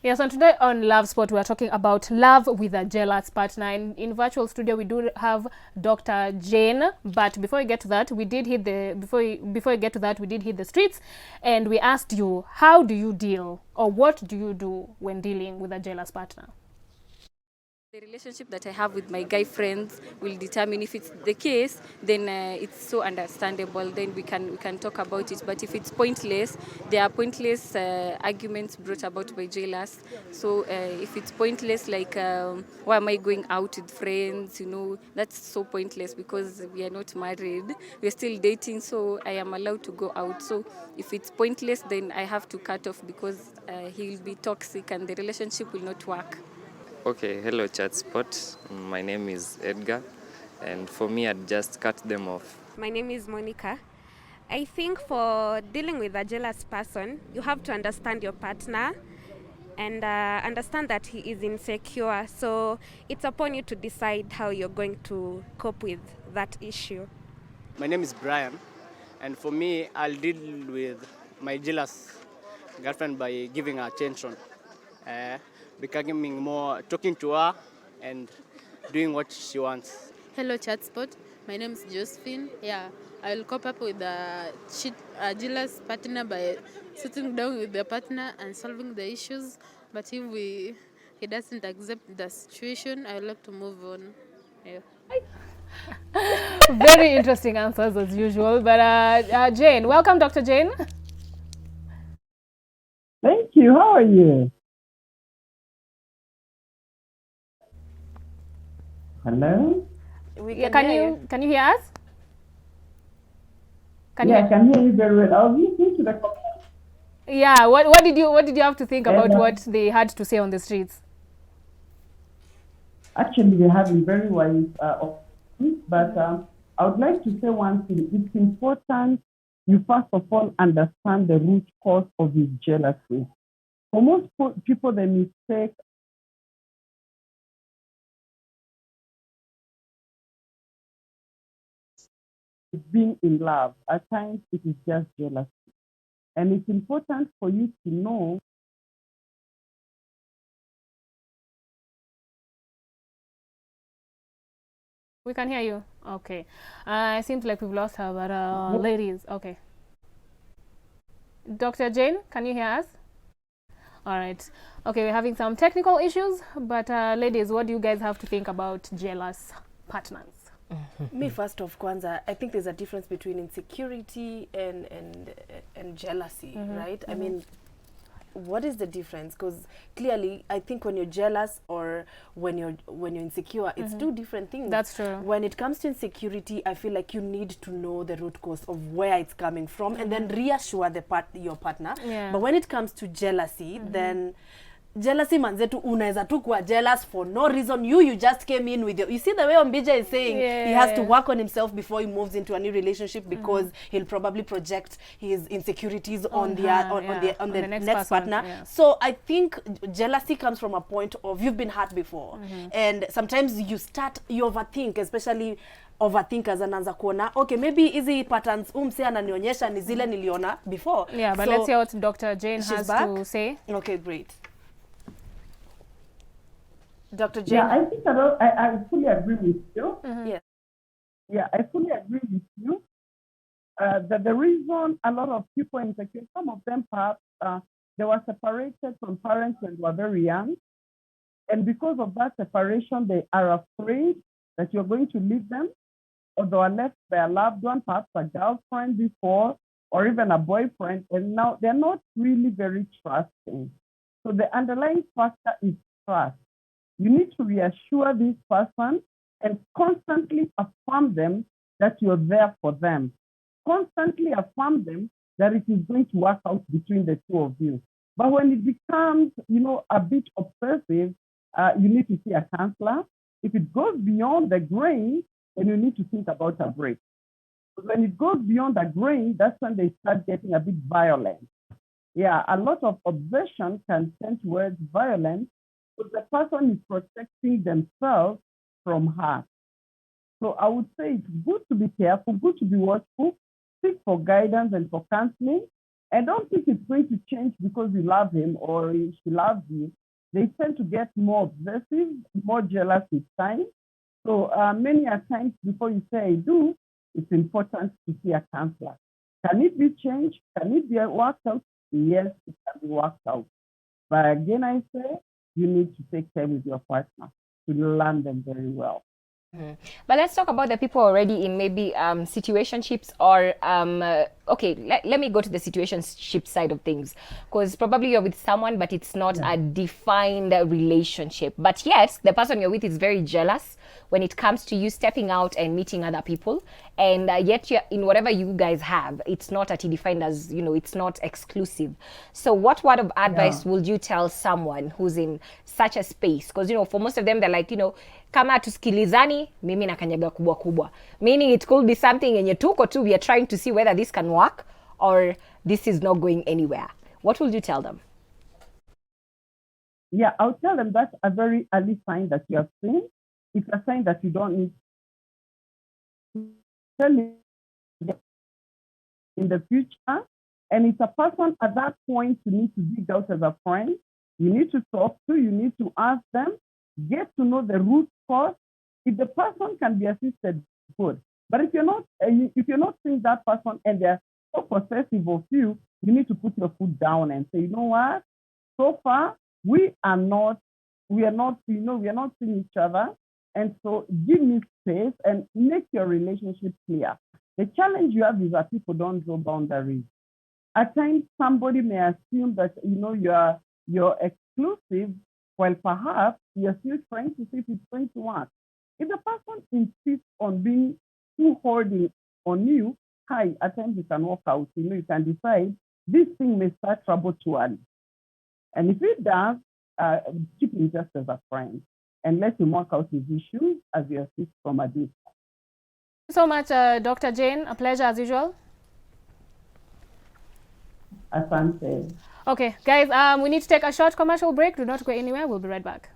Yes, and today on Love Spot, we are talking about love with a jealous partner. In virtual studio, we do have Dr. Jane. But before we get to that, we did hit the before we get to that, we did hit the streets, and we asked you, how do you deal, or what do you do when dealing with a jealous partner? The relationship that I have with my guy friends will determine if it's the case, then it's so understandable. Then we can talk about it. But if it's pointless, there are pointless arguments brought about by jailers. So if it's pointless, like why am I going out with friends? That's so pointless because we are not married. We're still dating, so I am allowed to go out. So if it's pointless, then I have to cut off because he will be toxic and the relationship will not work. Okay, hello chat spot. My name is Edgar, and for me, I'd just cut them off. My name is Monica. I think for dealing with a jealous person, you have to understand your partner and understand that he is insecure. So it's upon you to decide how you're going to cope with that issue. My name is Brian, and for me, I'll deal with my jealous girlfriend by giving her attention, becoming more, talking to her, and doing what she wants. Hello, Chatspot. My name is Josephine. Yeah, I will cope up with a jealous partner by sitting down with the partner and solving the issues. But if he doesn't accept the situation, I would like to move on. Yeah. Very interesting answers as usual. But Jane, welcome, Dr. Jane. Thank you. How are you? Hello? Can you hear us? I can hear you very well. I was listening to the comment. Yeah. What did you have to think about what they had to say on the streets? Actually, they're having very wise opinions, but I would like to say one thing. It's important you first of all understand the root cause of his jealousy. For most people, they mistake being in love. At times, it is just jealousy. And it's important for you to know We can hear you. Okay. It seems like we've lost her, but ladies, okay. Dr. Jane, can you hear us? All right. Okay, we're having some technical issues, but ladies, what do you guys have to think about jealous partners? Me first of kwanza, I think there's a difference between insecurity and jealousy, right? I mean, what is the difference? Because clearly, I think when you're jealous or when you're insecure, it's two different things. That's true. When it comes to insecurity, I feel like you need to know the root cause of where it's coming from and then reassure your partner. Yeah. But when it comes to jealousy, then jealousy manzetu unaweza tu kuwa jealous for no reason. You just came in with you see the way Ombija is saying he has to work on himself before he moves into a new relationship because he'll probably project his insecurities on the next partner. Yeah. So I think jealousy comes from a point of you've been hurt before and sometimes you overthink, especially overthinkers anaanza kuona okay maybe hizi patterns umse ananionyesha ni zile niliona before. Yeah, but let's hear what Dr. Jane has to say. Okay, great. Dr. Jane? Yeah, I think I fully agree with you. Yes. Yeah, I fully agree with you. That the reason a lot of people insecure, some of them perhaps they were separated from parents when they were very young. And because of that separation, they are afraid that you're going to leave them, or they were left by a loved one, perhaps a girlfriend before, or even a boyfriend, and now they're not really very trusting. So the underlying factor is trust. You need to reassure this person and constantly affirm them that you're there for them. Constantly affirm them that it is going to work out between the two of you. But when it becomes, a bit obsessive, you need to see a counselor. If it goes beyond the grain, then you need to think about a break. But when it goes beyond the grain, that's when they start getting a bit violent. Yeah, a lot of obsession can tend towards violence because the person is protecting themselves from harm. So I would say it's good to be careful, good to be watchful, seek for guidance and for counseling, I don't think it's going to change because you love him or she loves you. They tend to get more obsessive, more jealous with time. So many a times before you say I do, it's important to see a counselor. Can it be changed? Can it be worked out? Yes, it can be worked out. But again, I say you need to take time with your partner to learn them very well. But let's talk about the people already in maybe situationships or okay, let me go to the situationship side of things, because probably you're with someone but it's not a defined relationship, but yet the person you're with is very jealous when it comes to you stepping out and meeting other people, and yet you're, in whatever you guys have, it's not at defined as, you know, it's not exclusive. So what word of advice would you tell someone who's in such a space? Because, you know, for most of them, they're like, you know, kama tusikilizani, mimi nakanyaga kubwa kubwa. Meaning it could be something yenye tuko tu, we are trying to see whether this can work or this is not going anywhere. What will you tell them? Yeah, I'll tell them that's a very early sign that you have seen. It's a sign that you don't need to tell me in the future. And it's a person at that point you need to dig out as a friend. You need to talk to, you need to ask them, get to know the root cause. If the person can be assisted, good. But if you're not seeing that person and they're so possessive of you, you need to put your foot down and say, you know what? So far, we are not seeing each other. And so give me space and make your relationship clear. The challenge you have is that people don't draw boundaries. At times, somebody may assume that, you know, you're exclusive, while perhaps you're still trying to see if it's going to work. If the person insists on being too holding on you, at times you can walk out. You know, you can decide this thing may start trouble too early. And if it does, keep him just as a friend and let him work out his issues as you assist from a distance. Thank you so much, Dr. Jane. A pleasure as usual. Asante. Okay, guys, we need to take a short commercial break. Do not go anywhere. We'll be right back.